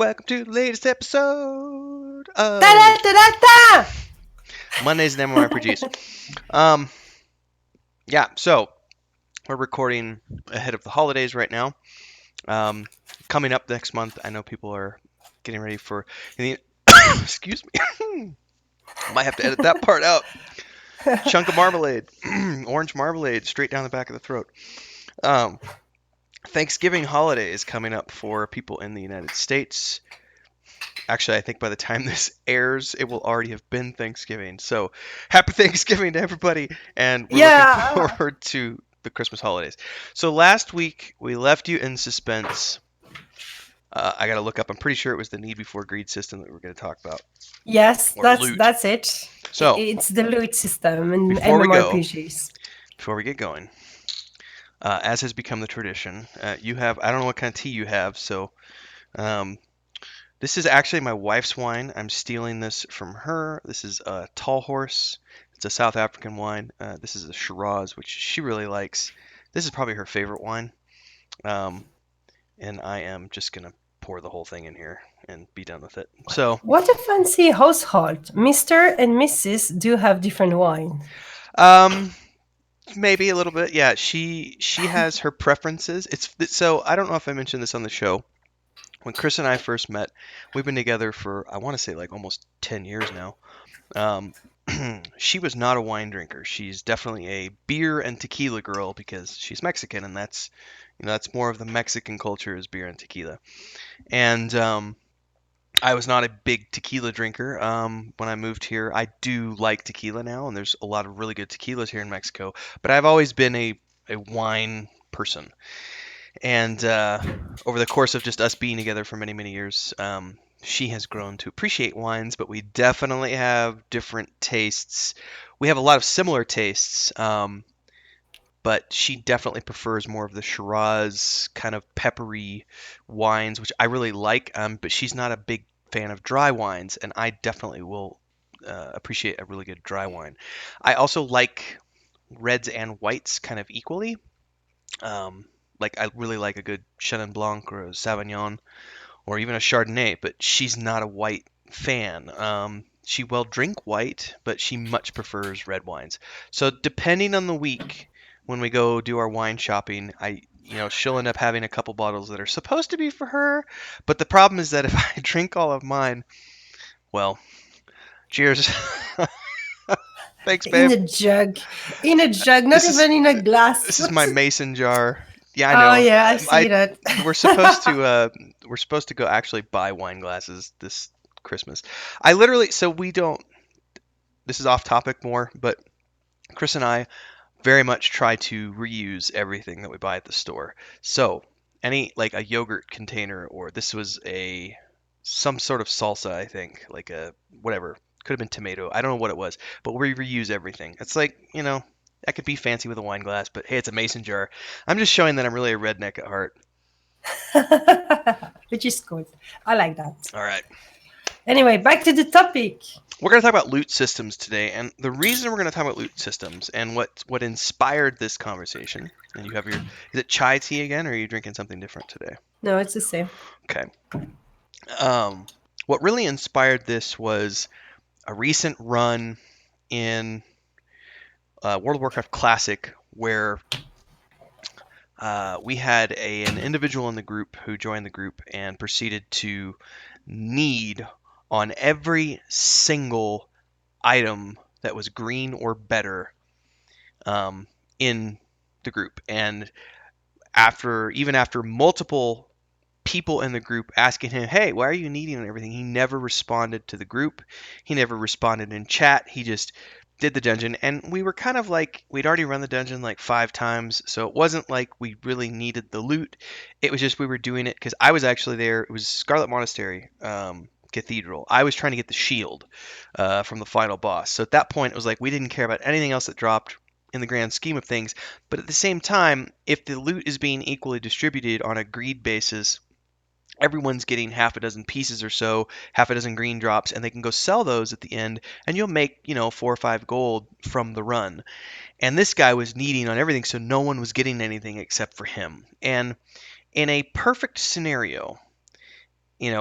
Welcome to the latest episode of Da-da-da-da-da! Mondays in MMORPGs. Um, yeah, so we're recording ahead of the holidays right now. Um, Coming up next month, I know people are getting ready for. Excuse me, might have to edit that part out. Chunk of marmalade, orange marmalade, straight down the back of the throat. Um, Thanksgiving holiday is coming up for people in the United States. Actually, I think by the time this airs, it will already have been Thanksgiving. So, happy Thanksgiving to everybody, and we're looking Yeah. forward to the Christmas holidays. So, last week we left you in suspense. I got to look up. I'm pretty sure it was the need before greed system that we were going to talk about, Yes, or that's loot. that's it. So, It's the loot system in before we go, MMORPGs. before we get going, as has become the tradition, you have, I don't know what kind of tea you have, so um, this is actually my wife's wine. I'm stealing this from her. This is a Tall Horse. It's a South African wine. This is a Shiraz, which she really likes. This is probably her favorite wine. Um, and I am just going to pour the whole thing in here and be done with it. So, What a fancy household. Mr. and Mrs. do have different wine. um, maybe a little bit. Yeah, she has her preferences. So I don't know if I mentioned this on the show. When Chris and I first met, we've been together for I want to say like almost 10 years now. Um, she was not a wine drinker. She's definitely a beer and tequila girl because she's Mexican, and that's more of the Mexican culture is beer and tequila. And I was not a big tequila drinker when I moved here. I do like tequila now, and there's a lot of really good tequilas here in Mexico. But I've always been a wine person. And over the course of just us being together for many, many years, she has grown to appreciate wines, but we definitely have different tastes. We have a lot of similar tastes, but she definitely prefers more of the Shiraz kind of peppery wines, which I really like, but she's not a big fan of dry wines, and I definitely will appreciate a really good dry wine. I also like reds and whites kind of equally. Um, like I really like a good Chenin Blanc or a Sauvignon or even a Chardonnay, but she's not a white fan. She will drink white, but she much prefers red wines. So depending on the week, when we go do our wine shopping, she'll end up having a couple bottles that are supposed to be for her, but the problem is that if I drink all of mine, well, cheers. Thanks, In babe. a jug. In a jug, not This is even in a glass. this is my mason jar. Yeah, I Oh know. yeah, I see I that. we're supposed to uh we're supposed to go actually buy wine glasses this Christmas. I literally so we don't this is off topic more, but Chris and I very much try to reuse everything that we buy at the store. So, any like a yogurt container or this was a some sort of salsa, I think, like a whatever. Could have been tomato. I don't know what it was, but we reuse everything. It's like, I could be fancy with a wine glass, but hey, it's a mason jar. I'm just showing that I'm really a redneck at heart. Which is good. I like that. All right. Anyway, back to the topic. We're going to talk about loot systems today, and the reason we're going to talk about loot systems and what inspired this conversation, and you have is it chai tea again, or are you drinking something different today? No, it's the same. Okay. What really inspired this was a recent run in World of Warcraft Classic where we had an individual in the group who joined the group and proceeded to need on every single item that was green or better in the group. And after multiple people in the group asking him, "Hey, why are you needing and everything?" He never responded to the group. He never responded in chat. He just did the dungeon, and we were kind of like we'd already run the dungeon like 5 times, so it wasn't like we really needed the loot. It was just we were doing it because I was actually there. It was Scarlet Monastery Cathedral. I was trying to get the shield from the final boss. So at that point, it was like we didn't care about anything else that dropped in the grand scheme of things. But at the same time, if the loot is being equally distributed on a greed basis, everyone's getting half a dozen pieces or so, half a dozen green drops, and they can go sell those at the end, and you'll make, 4 or 5 gold from the run. And this guy was needing on everything, so no one was getting anything except for him. And in a perfect scenario,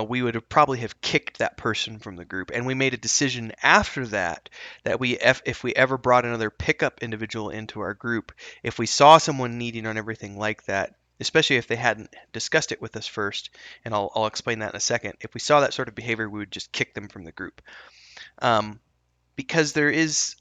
we would have probably have kicked that person from the group. And we made a decision after that that if we ever brought another pickup individual into our group, if we saw someone needing on everything like that, especially if they hadn't discussed it with us first, and I'll explain that in a second. If we saw that sort of behavior, we would just kick them from the group. Um, because there is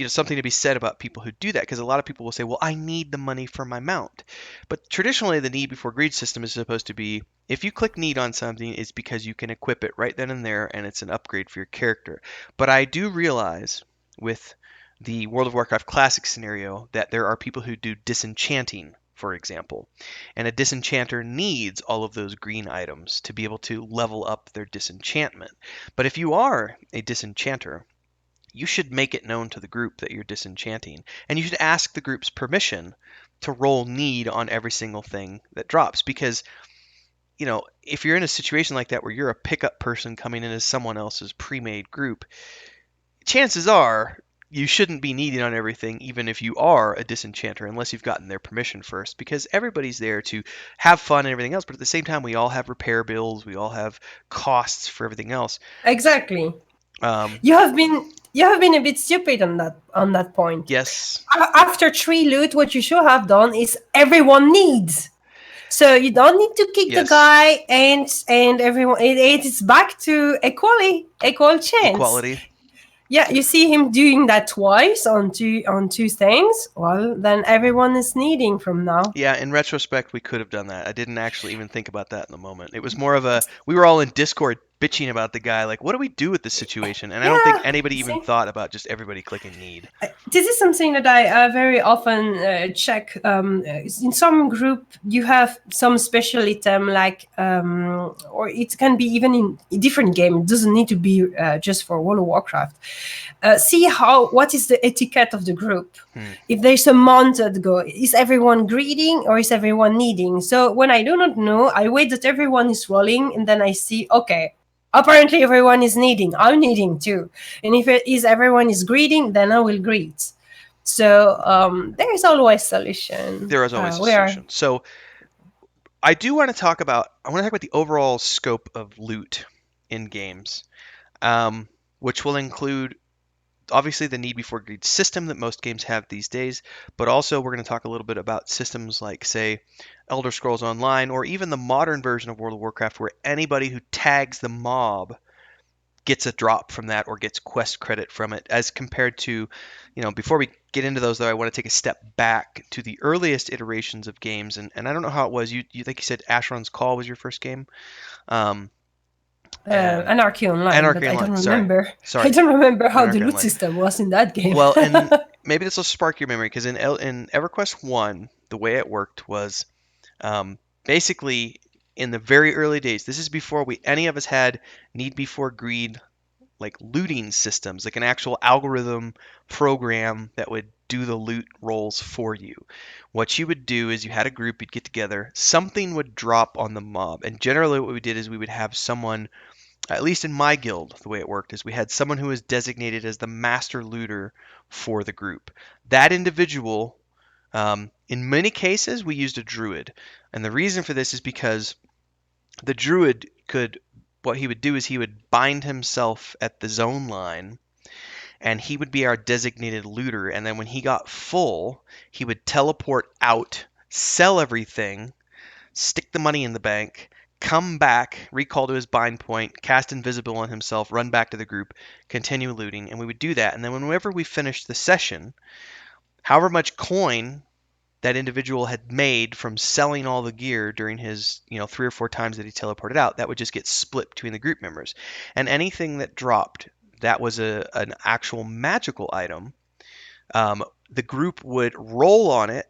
something to be said about people who do that, because a lot of people will say, well, I need the money for my mount. But traditionally the need before greed system is supposed to be, if you click need on something, it's because you can equip it right then and there, and it's an upgrade for your character. But I do realize with the World of Warcraft classic scenario that there are people who do disenchanting, for example, and a disenchanter needs all of those green items to be able to level up their disenchantment. But if you are a disenchanter, you should make it known to the group that you're disenchanting, and you should ask the group's permission to roll need on every single thing that drops. Because, if you're in a situation like that where you're a pickup person coming in as someone else's pre-made group, chances are you shouldn't be needing on everything, even if you are a disenchanter, unless you've gotten their permission first, because everybody's there to have fun and everything else. But at the same time, we all have repair bills, we all have costs for everything else. Exactly. Um, You have been a bit stupid on that point. yes, After 3 loot, what you should have done is everyone needs. So you don't need to kick the yes, guy, and everyone. It is back to equal chance. equality. Yeah, you see him doing that twice on two things. Well, then everyone is needing from now. Yeah, in retrospect, we could have done that. I didn't actually even think about that in the moment. It was more of we were all in Discord bitching about the guy, like, what do we do with this situation? And I don't think Yeah, anybody even see. thought about just everybody clicking need. This is something that I very often check. In some group, you have some special item, like, or it can be even in a different game. It doesn't need to be just for World of Warcraft. See what is the etiquette of the group. Hmm. If there's a mounted go, is everyone greeting or is everyone needing? So when I do not know, I wait that everyone is rolling, and then I see, okay, apparently everyone is needing. I'm needing too. And if it is everyone is greeting, then I will greet. So there is always solution. There is always a Where solution. So I want to talk about the overall scope of loot in games, which will include obviously the need before greed system that most games have these days, but also we're going to talk a little bit about systems like, say, Elder Scrolls Online, or even the modern version of World of Warcraft, where anybody who tags the mob gets a drop from that or gets quest credit from it, as compared to, before we get into those, though, I want to take a step back to the earliest iterations of games. And I don't know how it was. You think you said Asheron's Call was your first game? Um, and Anarchy Online, but Anarchy I don't Online, sorry. remember. I Sorry, don't remember how the Anarchy loot Online. system was in that game. Well, and maybe this will spark your memory, because in EverQuest 1, the way it worked was, basically in the very early days, this is before any of us had need before greed, like looting systems, like an actual algorithm program that would do the loot rolls for you. What you would do is you had a group, you'd get together, something would drop on the mob. And generally what we did is we would have someone, at least in my guild, the way it worked is we had someone who was designated as the master looter for the group. That individual, in many cases, we used a druid. And the reason for this is because the druid what he would do is he would bind himself at the zone line, and he would be our designated looter. And then when he got full, he would teleport out, sell everything, stick the money in the bank, come back, recall to his bind point, cast invisible on himself, run back to the group, continue looting. And we would do that. And then whenever we finished the session, however much coin that individual had made from selling all the gear during his, 3 or 4 times that he teleported out, that would just get split between the group members. And anything that dropped that was an actual magical item, the group would roll on it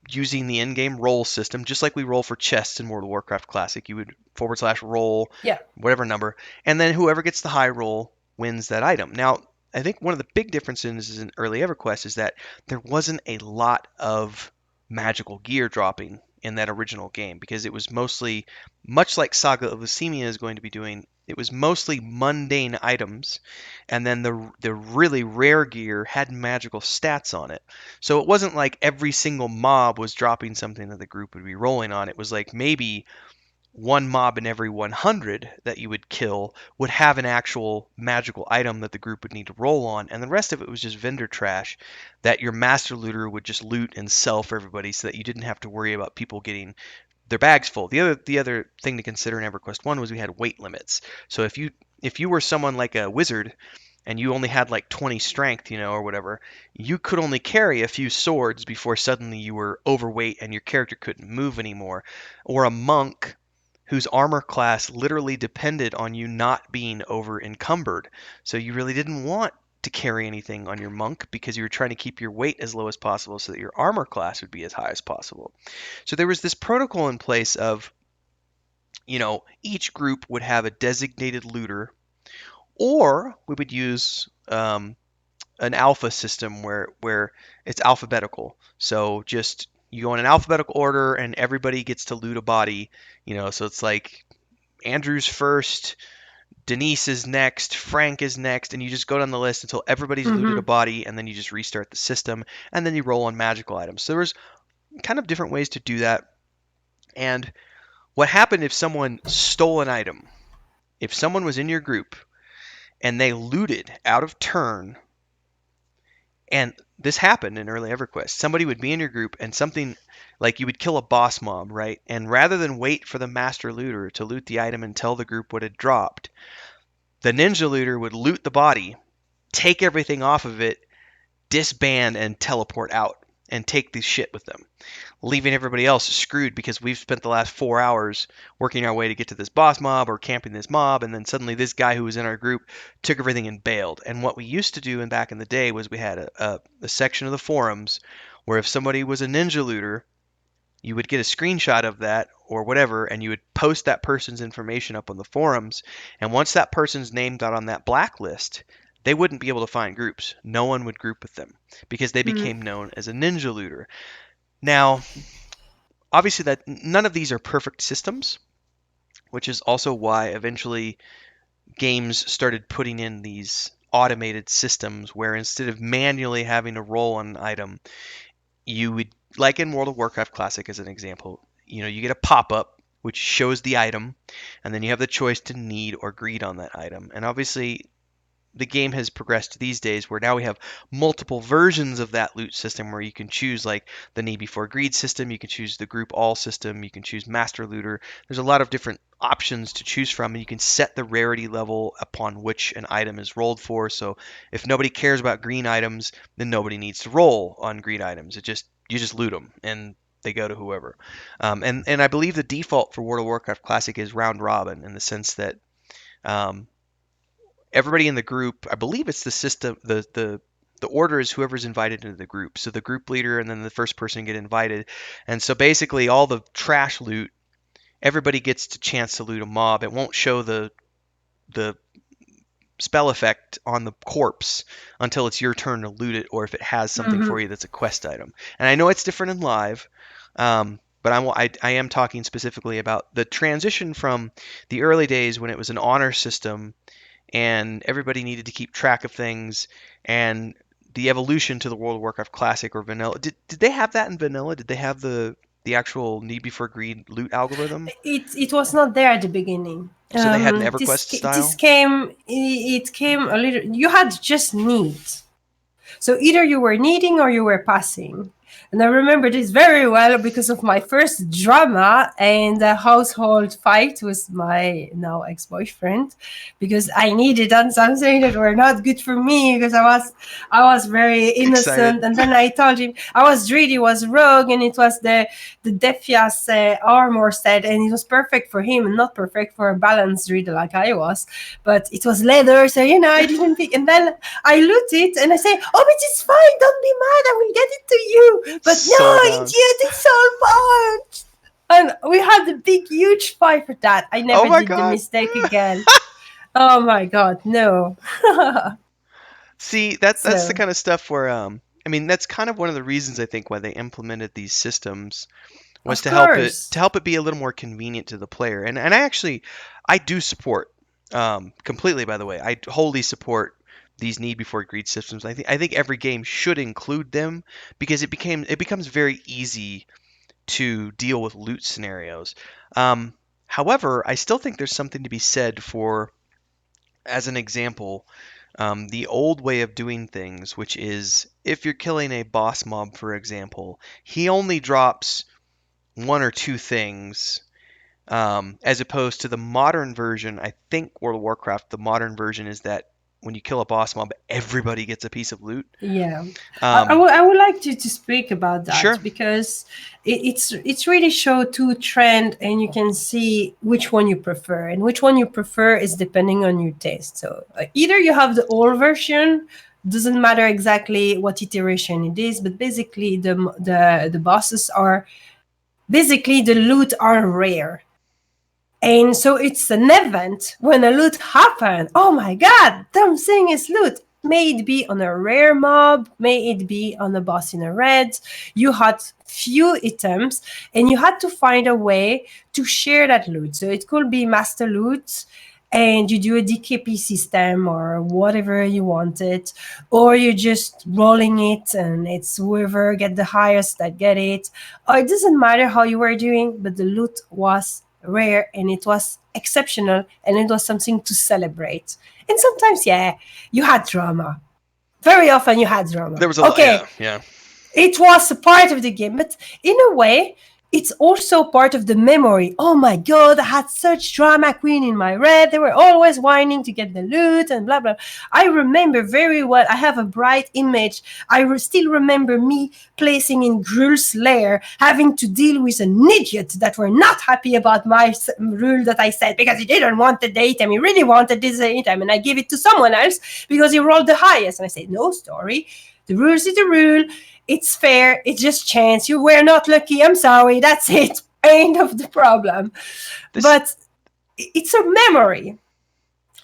using the in-game roll system, just like we roll for chests in World of Warcraft Classic. You would /roll Yeah. whatever number, and then whoever gets the high roll wins that item. Now, I think one of the big differences in early EverQuest is that there wasn't a lot of magical gear dropping in that original game, because it was mostly, much like Saga of Lucemia is going to be doing, it was mostly mundane items, and then the really rare gear had magical stats on it. So it wasn't like every single mob was dropping something that the group would be rolling on. It was like maybe one mob in every 100 that you would kill would have an actual magical item that the group would need to roll on, and the rest of it was just vendor trash that your master looter would just loot and sell for everybody so that you didn't have to worry about people getting their bags full. The other thing to consider in EverQuest 1 was we had weight limits. So if you were someone like a wizard and you only had like 20 strength, or whatever, you could only carry a few swords before suddenly you were overweight and your character couldn't move anymore. Or a monk whose armor class literally depended on you not being over encumbered. So you really didn't want to carry anything on your monk because you were trying to keep your weight as low as possible so that your armor class would be as high as possible. So there was this protocol in place of, each group would have a designated looter, or we would use an alpha system where it's alphabetical. So just you go in an alphabetical order and everybody gets to loot a body, so it's like Andrew's first, Denise is next, Frank is next, and you just go down the list until everybody's looted a Mm-hmm. body, and then you just restart the system, and then you roll on magical items. So there's kind of different ways to do that. And what happened if someone stole an item? If someone was in your group and they looted out of turn, and this happened in early EverQuest, somebody would be in your group and something like you would kill a boss mob, right? And rather than wait for the master looter to loot the item and tell the group what had dropped, the ninja looter would loot the body, take everything off of it, disband, and teleport out and take the shit with them, leaving everybody else screwed because we've spent the last 4 hours working our way to get to this boss mob or camping this mob, and then suddenly this guy who was in our group took everything and bailed. And what we used to do in back in the day was we had a section of the forums where if somebody was a ninja looter, you would get a screenshot of that or whatever, and you would post that person's information up on the forums. And once that person's name got on that blacklist, they wouldn't be able to find groups. No one would group with them because they became known as a ninja looter. Now, obviously, that none of these are perfect systems, which is also why eventually games started putting in these automated systems where instead of manually having to roll an item, you would, like in World of Warcraft Classic as an example, you get a pop-up which shows the item, and then you have the choice to need or greed on that item. And obviously, the game has progressed these days where now we have multiple versions of that loot system where you can choose like the need before greed system, you can choose the group all system, you can choose master looter. There's a lot of different options to choose from, and you can set the rarity level upon which an item is rolled for. So if nobody cares about green items, then nobody needs to roll on green items. You just loot them and they go to whoever. And I believe the default for World of Warcraft Classic is round robin in the sense that um, everybody in the group, I believe it's the system, the order is whoever's invited into the group. So the group leader and then the first person get invited. And so basically all the trash loot, everybody gets a chance to loot a mob. It won't show the spell effect on the corpse until it's your turn to loot it, or if it has something Mm-hmm. for you that's a quest item. And I know it's different in live, but I am talking specifically about the transition from the early days when it was an honor system and everybody needed to keep track of things, and the evolution to the World of Warcraft Classic or Vanilla. Did they have that in Vanilla? Did they have the actual need before greed loot algorithm? It was not there at the beginning. So they had an EverQuest This style. came it came a little. You had just need. So either you were needing or you were passing. And I remember this very well because of my first drama and a household fight with my now ex-boyfriend, because I needed on something that were not good for me because I was very Excited. innocent. And then I told him I was greedy, was rogue, and it was the Defias armor set, and it was perfect for him and not perfect for a balanced reader like I was. But it was leather, so I didn't pick. And then I loot it and I say, "Oh, but it's fine. Don't be mad. I will get it to you." That's But no, so down. idiot, it's all part. And we had a big, huge fight for that. I Oh never my did the god. mistake again. Oh my god, no. See, that's the So, kind of stuff where I mean that's kind of one of the reasons I think why they implemented these systems was of to help it course, be a little more convenient to the player. And I do support completely, by the way. I wholly support these need before greed systems. I think every game should include them because it becomes very easy to deal with loot scenarios. Um, However, I still think there's something to be said for, as an example, the old way of doing things, which is if you're killing a boss mob, for example, he only drops one or two things, as opposed to the modern version. I think World of Warcraft, the modern version is that when you kill a boss mob, everybody gets a piece of loot. Yeah, Um, I would like to speak about that sure. because it's really show two trend, and you can see which one you prefer, and which one you prefer is depending on your taste. So either you have the old version, doesn't matter exactly what iteration it is, but basically the bosses are basically the loot are rare. And so it's an event when a loot happens. Oh my god, something is loot. May it be on a rare mob, may it be on a boss in a red. You had few items and you had to find a way to share that loot. So it could be master loot and you do a DKP system or whatever you wanted, or you're just rolling it and it's whoever get the highest that get it. Or it doesn't matter how you were doing, but the loot was rare and it was exceptional and it was something to celebrate. And sometimes, yeah, you had drama. Very often you had drama. There was a lot. Okay, Yeah, yeah. it was a part of the game, but in a way, it's also part of the memory. Oh my god, I had such drama queen in my red. They were always whining to get the loot and blah blah. I remember very well. I have a bright image. Still remember me placing in Grul's lair, having to deal with an idiot that were not happy about my rule that I said because he didn't want the item. He really wanted this item, and I gave it to someone else because he rolled the highest. And I said, no story. The rules is the rule. It's fair. It's just chance. You were not lucky. I'm sorry. That's it. End of the problem. This But it's a memory.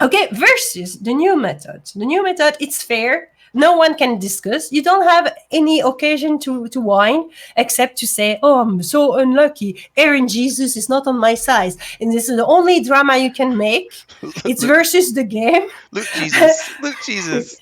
Okay, versus the new method. The new method, it's fair. No one can discuss. You don't have any occasion to whine except to say, oh, I'm so unlucky. Aaron Jesus is not on my side. And this is the only drama you can make. It's loot, versus the game. loot Jesus, loot Jesus.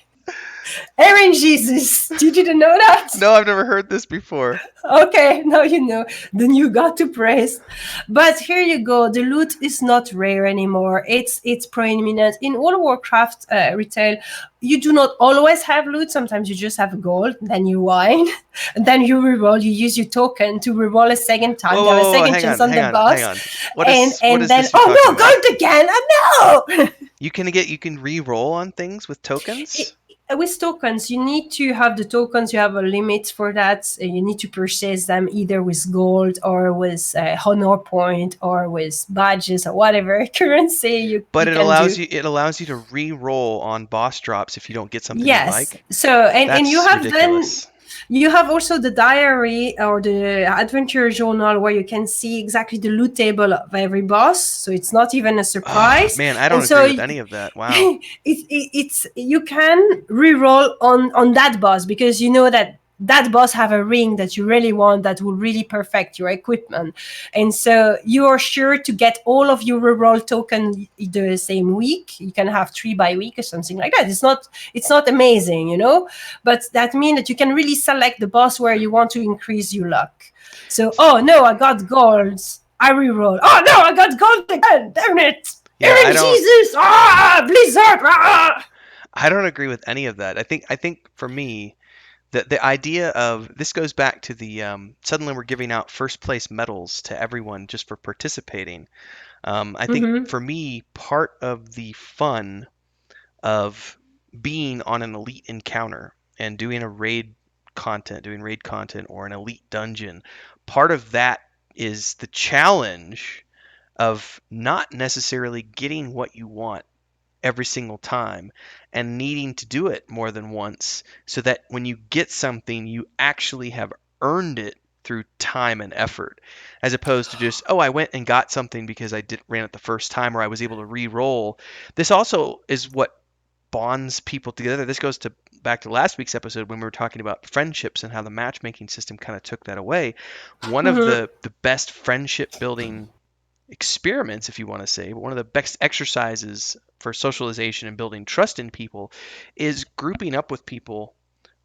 Aaron Jesus. Did you know that? No, I've never heard this before. Okay, now you know. Then you got to praise. But here you go. The loot is not rare anymore. It's prominent in World of Warcraft retail. You do not always have loot. Sometimes you just have gold. Then you wine, and then you reroll. You use your token to reroll a second time. Whoa, You have a whoa, whoa, second hang chance on, on hang the on, hang boss, on. What and is then this you're oh talking no, about? gold again! Oh no! You can re-roll on things with tokens? With tokens, you need to have the tokens. You have a limit for that. You need to purchase them either with gold or with honor point or with badges or whatever currency But you can do. it allows you to re-roll on boss drops if you don't get something you Yes. like. So and you That's have then ridiculous. you have also the diary or the adventure journal where you can see exactly the loot table of every boss. So it's not even a Oh, surprise. man, I don't And agree so with any of that. Wow. it's you can re-roll on that boss because you know that that boss have a ring that you really want that will really perfect your equipment, and so you are sure to get all of your re-roll token the same week. You can have 3 by week or something like that. It's not amazing, but that means that you can really select the boss where you want to increase your luck. So, oh no, I got gold. I re-roll. Oh no, I got gold again. Damn it. Yeah, Aaron Jesus! Ah, Blizzard! Ah! I don't agree with any of that. I think for me, the idea of this goes back to the suddenly we're giving out first place medals to everyone just for participating. I think Mm-hmm. for me, part of the fun of being on an elite encounter and doing raid content or an elite dungeon, part of that is the challenge of not necessarily getting what you want every single time and needing to do it more than once so that when you get something, you actually have earned it through time and effort, as opposed to just, oh, I went and got something because ran it the first time or I was able to re-roll. This also is what bonds people together. This goes to back to last week's episode when we were talking about friendships and how the matchmaking system kind of took that away. One of Mm-hmm. the best friendship building experiments, if you want to say, but one of the best exercises for socialization and building trust in people is grouping up with people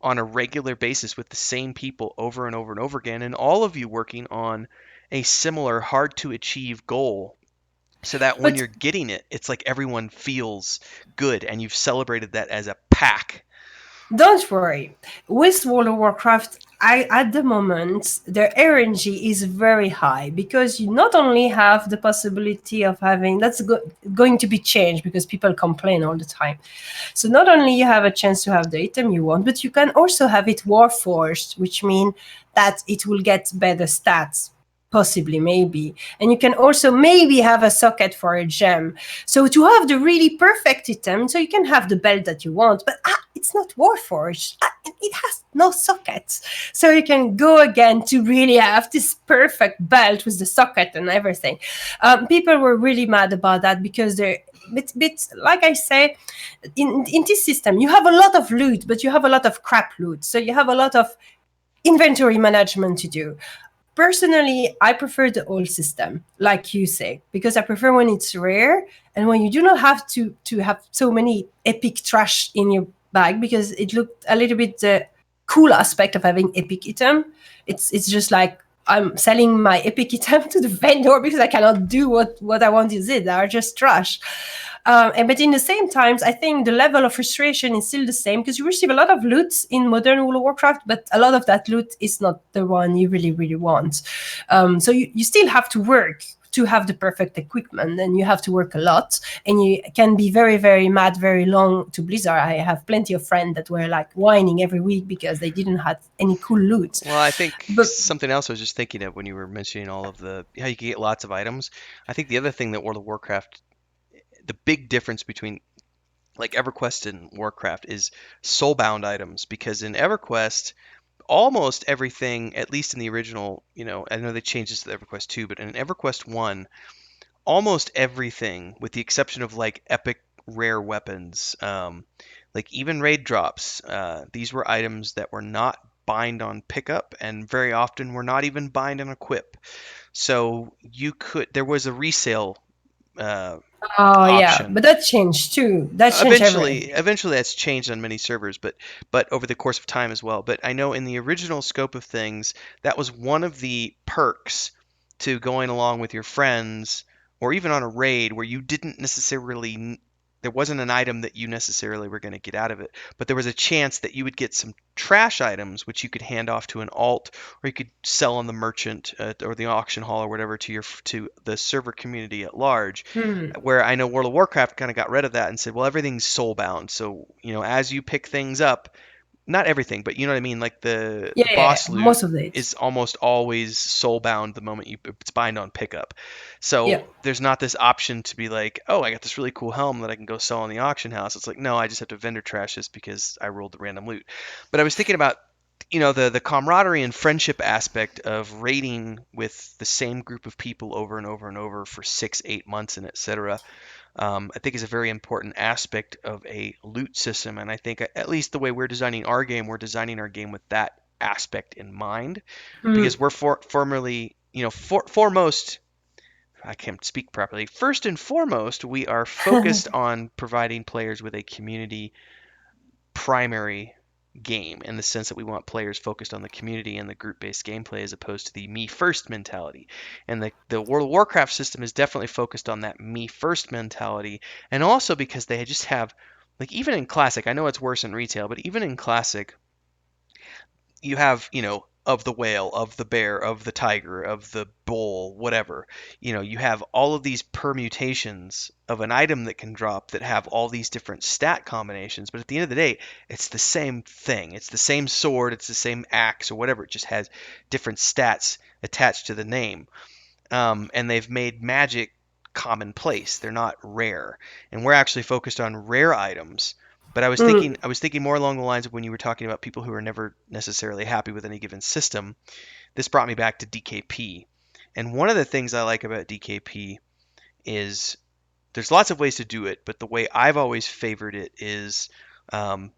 on a regular basis with the same people over and over and over again, and all of you working on a similar hard to achieve goal so that when But you're getting it, it's like everyone feels good and you've celebrated that as a pack. don't worry. With World of Warcraft, I at the moment the RNG is very high because you not only have the possibility of having going to be changed because people complain all the time. So not only you have a chance to have the item you want, but you can also have it warforged, which means that it will get better stats possibly maybe, and you can also maybe have a socket for a gem, so to have the really perfect item, so you can have the belt that you want, but it's not warforged, it has no sockets, so you can go again to really have this perfect belt with the socket and everything. People were really mad about that because they're bit like I say, in this system you have a lot of loot, but you have a lot of crap loot, so you have a lot of inventory management to do. Personally, I prefer the old system, like you say, because I prefer when it's rare and when you do not have to have so many epic trash in your bag, because it looked a little bit the cool aspect of having epic item. It's just like I'm selling my epic item to the vendor because I cannot do what I want is it. They are just trash. But in the same times, I think the level of frustration is still the same because you receive a lot of loot in modern World of Warcraft, but a lot of that loot is not the one you really, really want. So you still have to work to have the perfect equipment, and you have to work a lot, and you can be very, very mad very long to Blizzard. I have plenty of friends that were like whining every week because they didn't have any cool loot. Well, I think But something else I was just thinking of when you were mentioning all of the how you can get lots of items. I think the other thing that World of Warcraft, the big difference between like EverQuest and Warcraft is soulbound items, because in EverQuest almost everything, at least in the original, I know they changed this to the EverQuest 2, but in EverQuest 1, almost everything, with the exception of like epic rare weapons, like even raid drops, these were items that were not bind on pickup and very often were not even bind on equip. So there was a resale uh, oh yeah, option. but that changed too. That changed Eventually, everything. eventually that's changed on many servers, but over the course of time as well. But I know in the original scope of things, that was one of the perks to going along with your friends, or even on a raid where you didn't necessarily there wasn't an item that you necessarily were going to get out of it, but there was a chance that you would get some trash items which you could hand off to an alt, or you could sell on the merchant or the auction hall or whatever to the server community at large, Hmm. where I know World of Warcraft kind of got rid of that and said, well, everything's soul bound. So, as you pick things up, not everything, but you know what I mean? Like Yeah, the yeah, yeah, boss loot most of it. is almost always soul bound the moment it's bind on pickup. Yeah. So there's not this option to be like, oh, I got this really cool helm that I can go sell in the auction house. It's like, no, I just have to vendor trash this because I rolled the random loot. But I was thinking about the camaraderie and friendship aspect of raiding with the same group of people over and over and over for 6 8 months and etc. I think is a very important aspect of a loot system, and I think at least the way we're designing our game with that aspect in mind, Hmm. because we're formerly, foremost, I can't speak properly. First and foremost, we are focused on providing players with a community primary game, in the sense that we want players focused on the community and the group-based gameplay as opposed to the me first mentality. And the World of Warcraft system is definitely focused on that me first mentality, and also because they just have, like, even in classic, I know it's worse in retail, but even in classic, you have, of the whale, of the bear, of the tiger, of the bull, whatever. You have all of these permutations of an item that can drop that have all these different stat combinations, but at the end of the day, it's the same thing. It's the same sword, it's the same axe or whatever. It just has different stats attached to the name. And they've made magic commonplace. They're not rare, and we're actually focused on rare items. But Hmm. I was thinking more along the lines of when you were talking about people who are never necessarily happy with any given system. This brought me back to DKP, and one of the things I like about DKP is there's lots of ways to do it, but the way I've always favored it is um,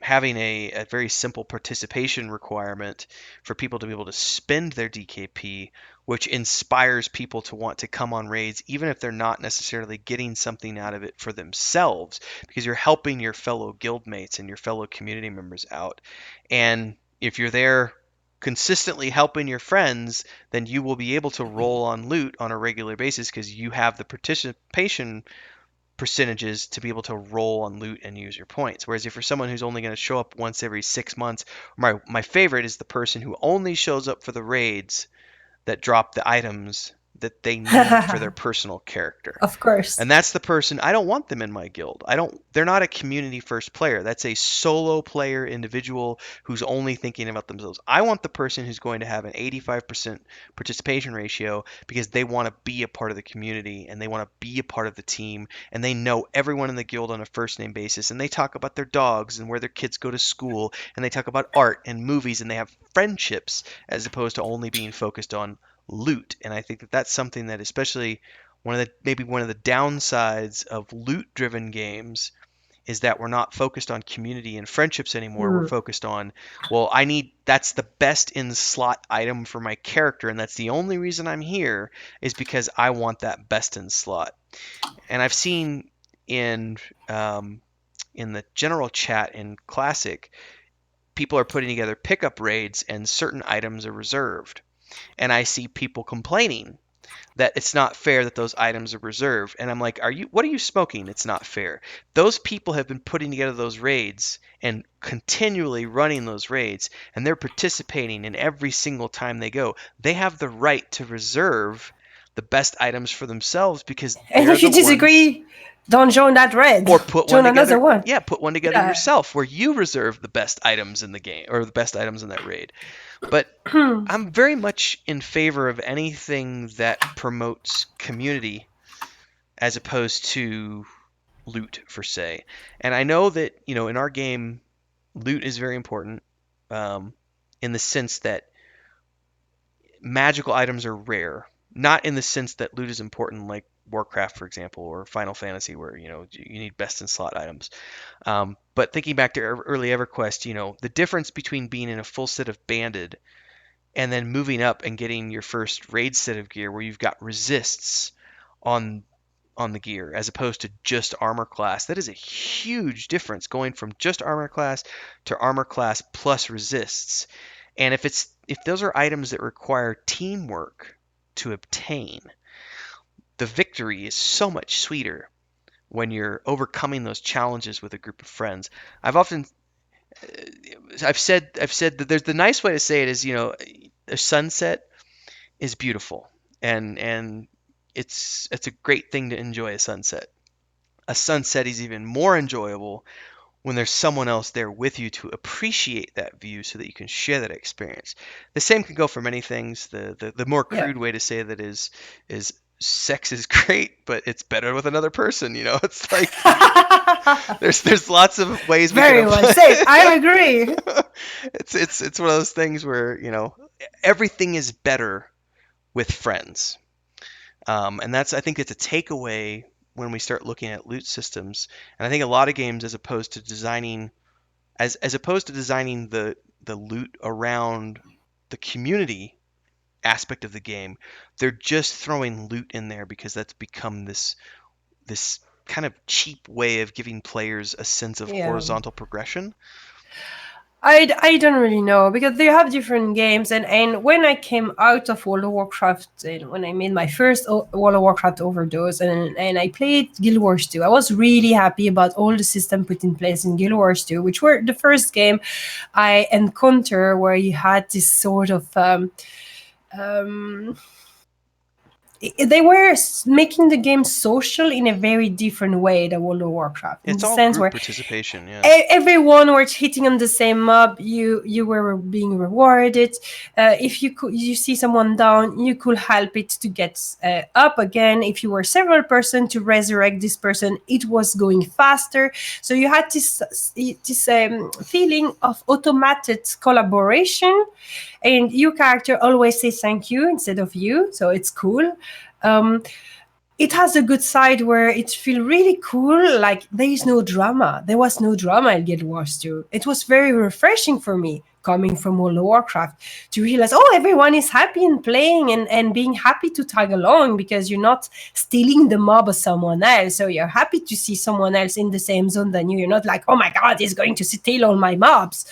having a very simple participation requirement for people to be able to spend their DKP, which inspires people to want to come on raids, even if they're not necessarily getting something out of it for themselves, because you're helping your fellow guildmates and your fellow community members out. And if you're there consistently helping your friends, then you will be able to roll on loot on a regular basis because you have the participation percentages to be able to roll on loot and use your points. Whereas if you're someone who's only going to show up once every 6 months, my favorite is the person who only shows up for the raids that drop the items that they need for their personal character. Of course. And that's the person I don't want them in my guild. I don't they're not a community first player. That's a solo player individual who's only thinking about themselves. I want the person who's going to have an 85% participation ratio because they want to be a part of the community and they want to be a part of the team and they know everyone in the guild on a first name basis and they talk about their dogs and where their kids go to school and they talk about art and movies and they have friendships as opposed to only being focused on loot. And I think that that's something that especially one of the downsides of loot driven games is that we're not focused on community and friendships anymore. We're Mm. focused on, well, I need that's the best in slot item for my character, and that's the only reason I'm here is because I want that best in slot. And I've seen in in the general chat in Classic, people are putting together pickup raids and certain items are reserved. And I see people complaining that it's not fair that those items are reserved. And I'm like, what are you smoking? It's not fair. Those people have been putting together those raids and continually running those raids, and they're participating in every single time they go. They have the right to reserve the best items for themselves because And they're if you the ones disagree, don't join that raid. or put one Join another together. one. Yeah, put one together Yeah. yourself where you reserve the best items in the game or the best items in that raid. But I'm very much in favor of anything that promotes community as opposed to loot, per se. And I know that, in our game, loot is very important in the sense that magical items are rare. Not in the sense that loot is important, like Warcraft, for example, or Final Fantasy, where you need best in slot items. But thinking back to early EverQuest, the difference between being in a full set of banded and then moving up and getting your first raid set of gear where you've got resists on the gear as opposed to just armor class. That is a huge difference going from just armor class to armor class plus resists. And if those are items that require teamwork to obtain, the victory is so much sweeter when you're overcoming those challenges with a group of friends. I've said that there's the nice way to say it is, a sunset is beautiful and it's a great thing to enjoy a sunset. A sunset is even more enjoyable when there's someone else there with you to appreciate that view so that you can share that experience. The same can go for many things. The more Yeah. crude way to say that is sex is great, but it's better with another person. It's like there's lots of ways we can Very well apply said. I agree. it's one of those things where everything is better with friends, and I think it's a takeaway when we start looking at loot systems. And I think a lot of games, as opposed to designing the loot around the community aspect of the game, they're just throwing loot in there because that's become this kind of cheap way of giving players a sense of Yeah. horizontal progression. I don't really know because they have different games, and when I came out of World of Warcraft and when I made my first World of Warcraft overdose and I played Guild Wars 2, I was really happy about all the system put in place in Guild Wars 2, which were the first game I encountered where you had this sort of um, they were making the game social in a very different way than World of Warcraft, in It's the all sense group where participation, yeah. everyone was hitting on the same mob. You were being rewarded. If you see someone down, you could help it to get up again. If you were several person to resurrect this person, it was going faster. So you had this feeling of automated collaboration, and your character always says thank you instead of you. So it's cool. Um, it has a good side where it feels really cool. Like there is no drama. There was no drama in Guild Wars 2. It was very refreshing for me. coming from World of Warcraft, to realize, oh, everyone is happy and playing and being happy to tag along because you're not stealing the mob of someone else. So you're happy to see someone else in the same zone than you. You're not like, oh my god, he's going to steal all my mobs,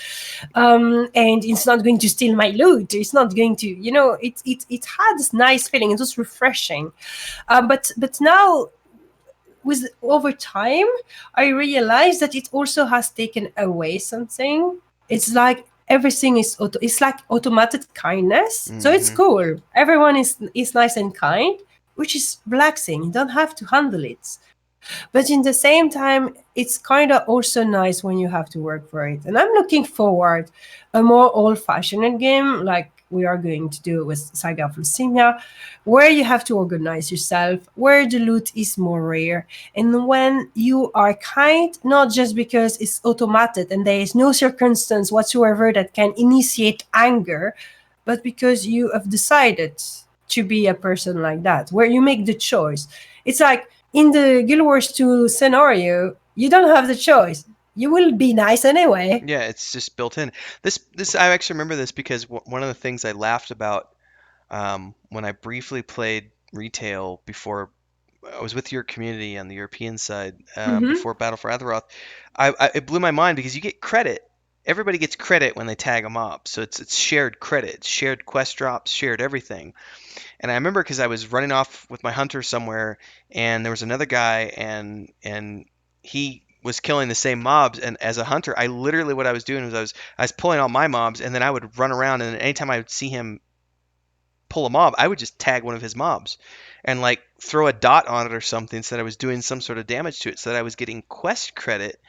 and it's not going to steal my loot. It's not going to, it had this nice feeling. It was refreshing. But now, with over time, I realized that it also has taken away something. It's like everything is it's like automated kindness. So it's Hmm. cool. Everyone is nice and kind, which is relaxing. You don't have to handle it. But in the same time, it's kind of also nice when you have to work for it. And I'm looking forward a more old-fashioned game like we are going to do with Saga of Lucimia, where you have to organize yourself, where the loot is more rare, and when you are kind, not just because it's automated and there is no circumstance whatsoever that can initiate anger, but because you have decided to be a person like that, where you make the choice. It's like in the Guild Wars 2 scenario, you don't have the choice. You will be nice anyway. Yeah, it's just built in. This I actually remember this because one of the things I laughed about when I briefly played retail before I was with your community on the European side Mm-hmm. before Battle for Azeroth, it blew my mind because you get credit. Everybody gets credit when they tag a mob, so it's shared credit, it's shared quest drops, shared everything. And I remember because I was running off with my hunter somewhere, and there was another guy, and he was killing the same mobs. And as a hunter, I literally what I was doing was I was pulling all my mobs, and then I would run around, and anytime I would see him pull a mob, I would just tag one of his mobs and like throw a dot on it or something so that I was doing some sort of damage to it so that I was getting quest credit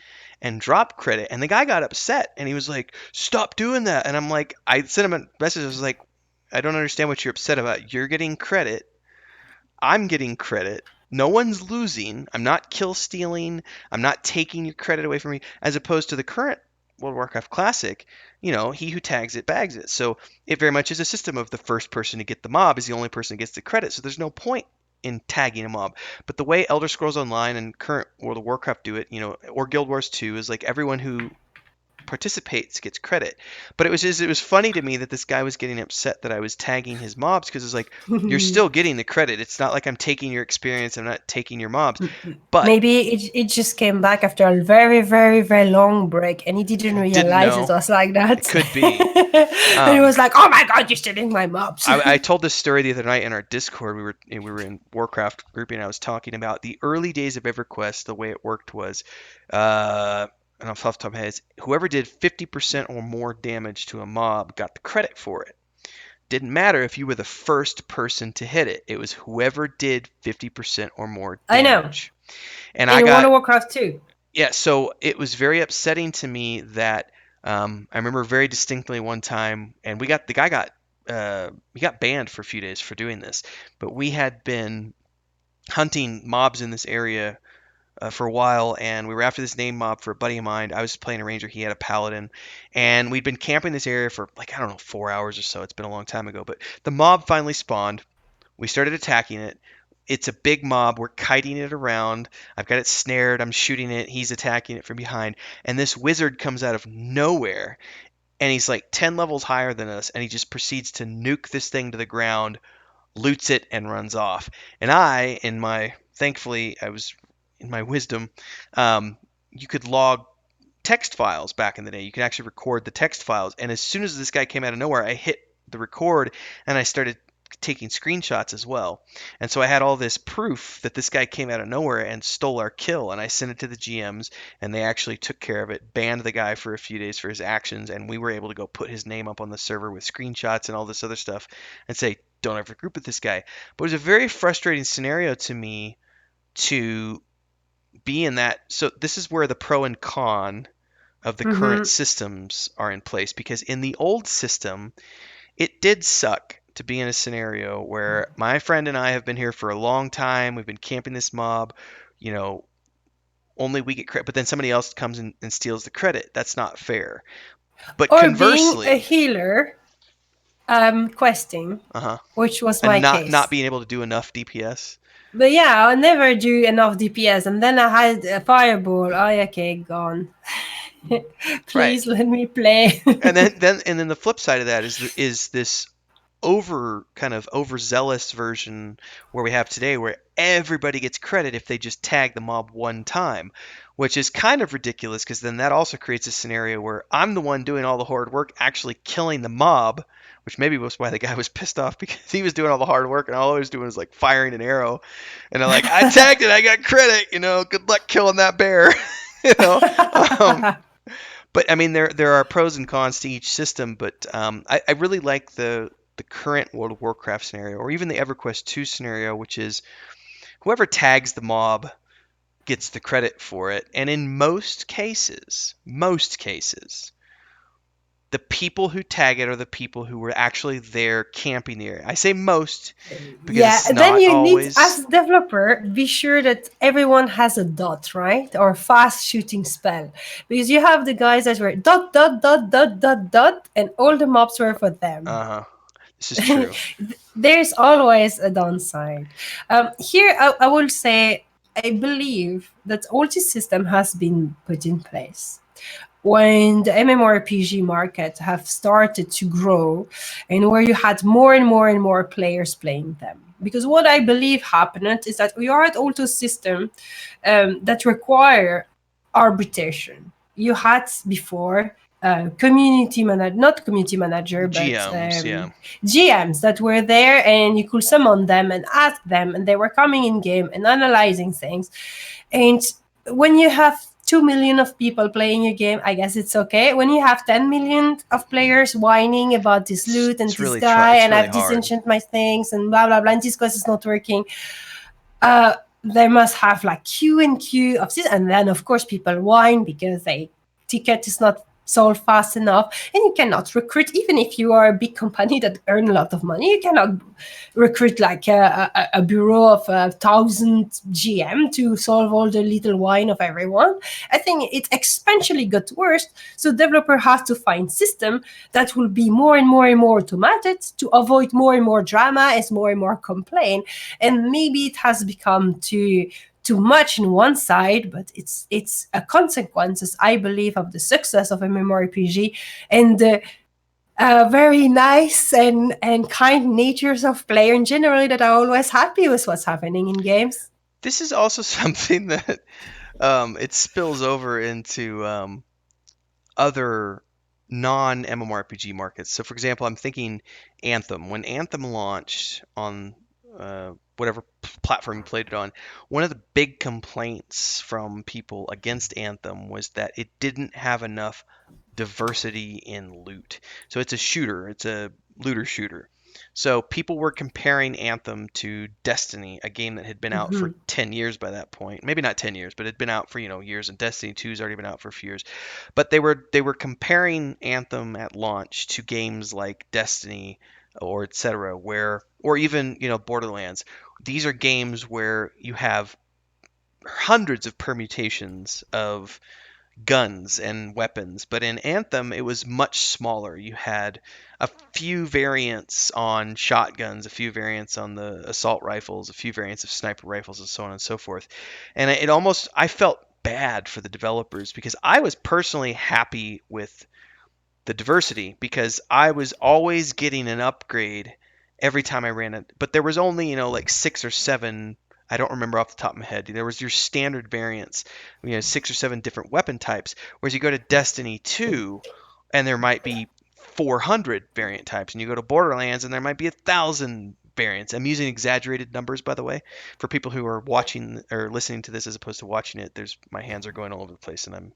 and drop credit. And the guy got upset and he was like, "Stop doing that." And I'm like, I sent him a message. I was like, "I don't understand what you're upset about. You're getting credit. I'm getting credit. No one's losing. I'm not kill stealing. I'm not taking your credit away from me. As opposed to the current World of Warcraft Classic, he who tags it bags it. So it very much is a system of the first person to get the mob is the only person who gets the credit. So there's no point in tagging a mob. But the way Elder Scrolls Online and current World of Warcraft do it, or Guild Wars 2 is like everyone who participates gets credit. But it was funny to me that this guy was getting upset that I was tagging his mobs because it's like you're still getting the credit. It's not like I'm taking your experience. I'm not taking your mobs. But Maybe it just came back after a very, very, very long break and he didn't didn't realize it know. was like It that. could be. And he Um, was like, oh my god, you're stealing my mobs. I told this story the other night in our Discord. We were in Warcraft grouping. And I was talking about the early days of EverQuest. The way it worked was, and off the top of my head, whoever did 50% or more damage to a mob got the credit for it. Didn't matter if you were the first person to hit it. It was whoever did 50% or more I know. damage. And I In World got of Warcraft 2. yeah, so it was very upsetting to me that I remember very distinctly one time, and the guy got he got banned for a few days for doing this, but we had been hunting mobs in this area for a while, and we were after this name mob for a buddy of mine. I was playing a ranger, he had a paladin, and we'd been camping this area for like I don't know 4 hours or so. It's been a long time ago, but the mob finally spawned. We started attacking it. It's a big mob. We're kiting it around. I've got it snared. I'm shooting it. He's attacking it from behind. And this wizard comes out of nowhere. And he's like 10 levels higher than us. And he just proceeds to nuke this thing to the ground, loots it, and runs off. And thankfully, I was in my wisdom, you could log text files back in the day. You can actually record the text files. And as soon as this guy came out of nowhere, I hit the record and I started taking screenshots as well. And so I had all this proof that this guy came out of nowhere and stole our kill. And I sent it to the GMs and they actually took care of it, banned the guy for a few days for his actions. And we were able to go put his name up on the server with screenshots and all this other stuff and say, don't ever group with this guy. But it was a very frustrating scenario to me to be in that. So this is where the pro and con of the current Mm-hmm. systems are in place because in the old system, it did suck to be in a scenario where my friend and I have been here for a long time. We've been camping this mob, you know, only we get credit, but then somebody else comes and steals the credit. That's not fair. But Or being a conversely, healer, questing, uh-huh, which was my and not case. being able to do enough DPS. But yeah, I never do enough DPS, and then I had a fireball. Oh, okay, gone. Right. Please let me play. And then the flip side of that is this kind of overzealous version where we have today, where everybody gets credit if they just tag the mob one time, which is kind of ridiculous because then that also creates a scenario where I'm the one doing all the hard work, actually killing the mob, which maybe was why the guy was pissed off because he was doing all the hard work and all I was doing was like firing an arrow, and they're like, I tagged it, I got credit, good luck killing that bear. you know. Um, but I mean, there are pros and cons to each system, but I really like the current World of Warcraft scenario, or even the EverQuest 2 scenario, which is whoever tags the mob gets the credit for it. And in most cases, the people who tag it are the people who were actually there camping the area. I say most because Yeah, it's then not you need, always. as developer, be sure that everyone has a dot, right? Or fast shooting spell. Because you have the guys that were dot, dot, dot, dot, dot, dot, and all the mobs were for them. Uh huh. This is true. There's always a downside. Here, I will say, I believe that all this system has been put in place when the MMORPG market have started to grow and where you had more and more and more players playing them. Because what I believe happened is that we are at also system that require arbitration. You had before community manager, not community manager, but GMs, yeah. GMs that were there, and you could summon them and ask them, and they were coming in game and analyzing things. And when you have 2 million of people playing your game, I guess it's okay. When you have 10 million of players whining about this loot and this guy, It's and really I've hard. disenchant my things and blah blah blah, and this quest is not working, uh, they must have like queue and queue of this, and then of course people whine because they ticket is not solved fast enough, and you cannot recruit. Even if you are a big company that earn a lot of money, you cannot recruit like a bureau of 1,000 GM to solve all the little whine of everyone. I think it exponentially got worse, so developer has to find system that will be more and more and more automated to avoid more and more drama as more and more complaint. And maybe it has become too much in one side, but it's a consequences, I believe, of the success of MMORPG and the very nice and kind natures of player in general that are always happy with what's happening in games. This is also something that it spills over into other non MMORPG markets. So, for example, I'm thinking Anthem. When Anthem launched on whatever platform you played it on, one of the big complaints from people against Anthem was that it didn't have enough diversity in loot. So it's a shooter, it's a looter shooter. So people were comparing Anthem to Destiny, a game that had been out for Hmm. 10 years by that point. Maybe not 10 years, but it had been out for, years, and Destiny 2's already been out for a few years. But they were comparing Anthem at launch to games like Destiny or etc., where or even, Borderlands. These are games where you have hundreds of permutations of guns and weapons, but in Anthem it was much smaller. You had a few variants on shotguns, a few variants on the assault rifles, a few variants of sniper rifles, and so on and so forth. And I felt bad for the developers because I was personally happy with the diversity because I was always getting an upgrade every time I ran it. But there was only, like 6 or 7. I don't remember off the top of my head. There was your standard variants, 6 or 7 different weapon types. Whereas you go to Destiny 2, and there might be 400 variant types, and you go to Borderlands, and there might be 1,000 variants. I'm using exaggerated numbers, by the way, for people who are watching or listening to this as opposed to watching it. My hands are going all over the place, and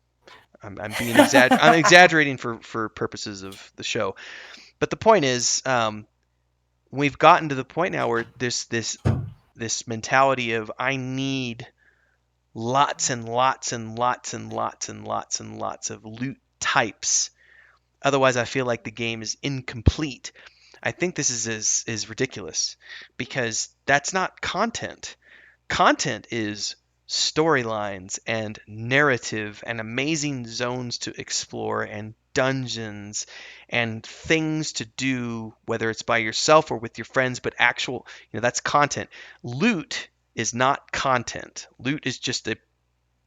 I'm exaggerating for purposes of the show. But the point is, we've gotten to the point now where this mentality of I need lots and lots and lots and lots and lots and lots of loot types. Otherwise, I feel like the game is incomplete. I think this is ridiculous because that's not content. Content is storylines and narrative and amazing zones to explore and dungeons and things to do, whether it's by yourself or with your friends, but that's content. Loot is not content. Loot is just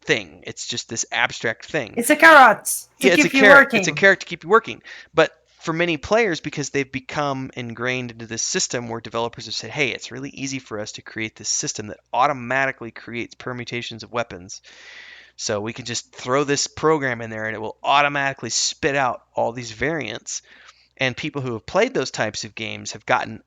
thing. It's just this abstract thing. It's a carrot to Yeah, it's a keep you carrot. It's a working. carrot to keep you working. But for many players, because they've become ingrained into this system where developers have said, hey, it's really easy for us to create this system that automatically creates permutations of weapons. So we can just throw this program in there and it will automatically spit out all these variants. And people who have played those types of games have gotten,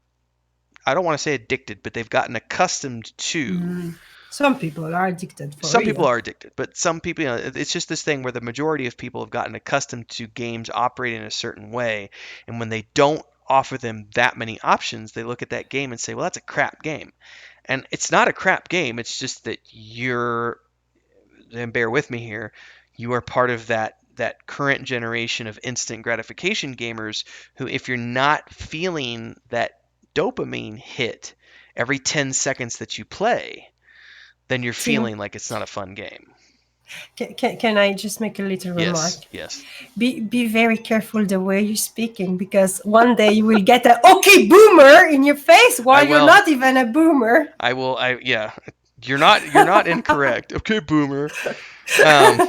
I don't want to say addicted, but they've gotten accustomed to. Some people are addicted for Some people real. are addicted, but some people, it's just this thing where the majority of people have gotten accustomed to games operating in a certain way. And when they don't offer them that many options, they look at that game and say, well, that's a crap game. And it's not a crap game. It's just that you're, and bear with me here, you are part of that current generation of instant gratification gamers who, if you're not feeling that dopamine hit every 10 seconds that you play, then you're Tim, feeling like it's not a fun game. can I just make a little remark? Yes, yes. Be very careful the way you're speaking, because one day you will get a okay boomer in your face I while you're will. not even a boomer. I will. Yeah. You're not incorrect. Okay, boomer. Um,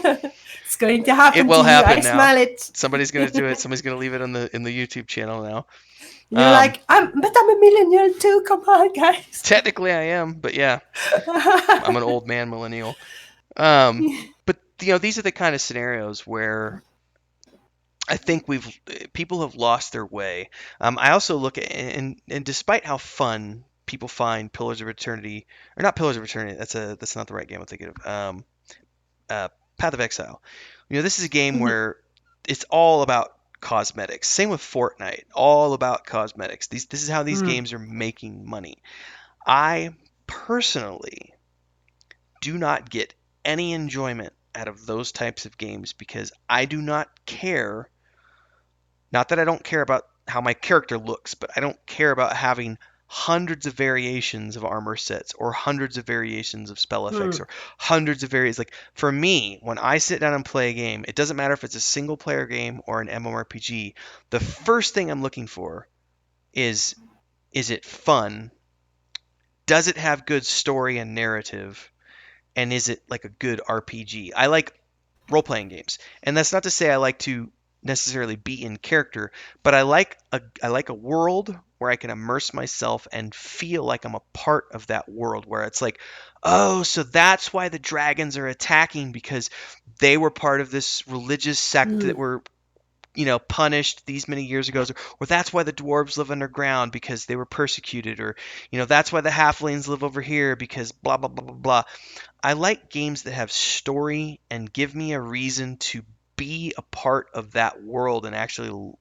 It's going to it happen will to you. I happen now. smell it. Somebody's gonna do it. Somebody's gonna leave it in the YouTube channel now. You're like, but I'm a millennial too. Come on, guys. Technically I am, but yeah, I'm an old man millennial. Um, but these are the kind of scenarios where I think people have lost their way. I also look at, and despite how fun people find Pillars of Eternity, or not Pillars of Eternity, that's not the right game I'm thinking of. Uh, Path of Exile. This is a game where it's all about cosmetics. Same with Fortnite, all about cosmetics. This is how these games are making money. I personally do not get any enjoyment out of those types of games because I do not care. Not that I don't care about how my character looks, but I don't care about having hundreds of variations of armor sets or hundreds of variations of spell effects or hundreds of variations. Like for me, when I sit down and play a game, it doesn't matter if it's a single player game or an MMORPG. The first thing I'm looking for is it fun? Does it have good story and narrative? And is it like a good RPG? I like role playing games, and that's not to say I like to necessarily be in character, but I like a world where I can immerse myself and feel like I'm a part of that world. Where it's like, oh, so that's why the dragons are attacking because they were part of this religious sect that were punished these many years ago, or that's why the dwarves live underground because they were persecuted, or that's why the halflings live over here because blah blah blah blah blah. I like games that have story and give me a reason to be a part of that world and actually,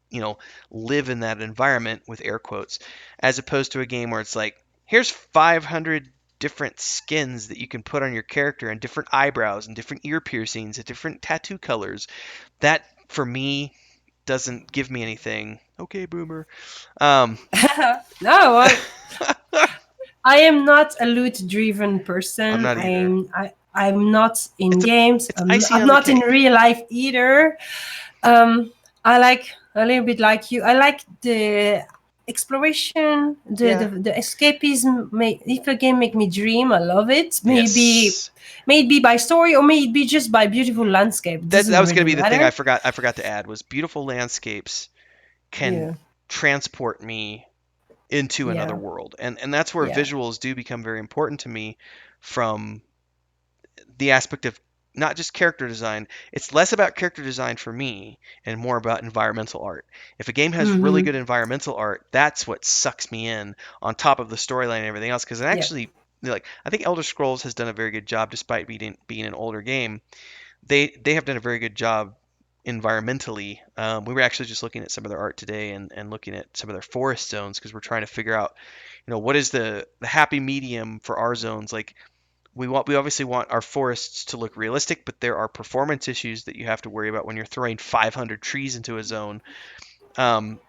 live in that environment with air quotes, as opposed to a game where it's like, here's 500 different skins that you can put on your character and different eyebrows and different ear piercings and different tattoo colors. That for me doesn't give me anything. Okay, boomer. Um, No, I am not a loot-driven I'm person. not either. I'm not in It's a games. it's icing I'm on the not in cake. real life either. I like a little bit like you. I like the exploration, Yeah. the escapism. If a game make me dream, I love it. Yes. Maybe by story or maybe just by beautiful landscape. That Doesn't was going really to be the thing matter. I forgot to add was beautiful landscapes can Yeah, transport me into another yeah, world. And that's where yeah. visuals do become very important to me from the aspect of not just character design. It's less about character design for me and more about environmental art. If a game has really Hmm. good environmental art, that's what sucks me in on top of the storyline and everything else. Because it Yeah. actually, like, I think Elder Scrolls has done a very good job, despite being an older game. They have done a very good job environmentally. We were actually just looking at some of their art today and looking at some of their forest zones because we're trying to figure out, what is the happy medium for our zones. Like we obviously want our forests to look realistic, but there are performance issues that you have to worry about when you're throwing 500 trees into a zone. Um,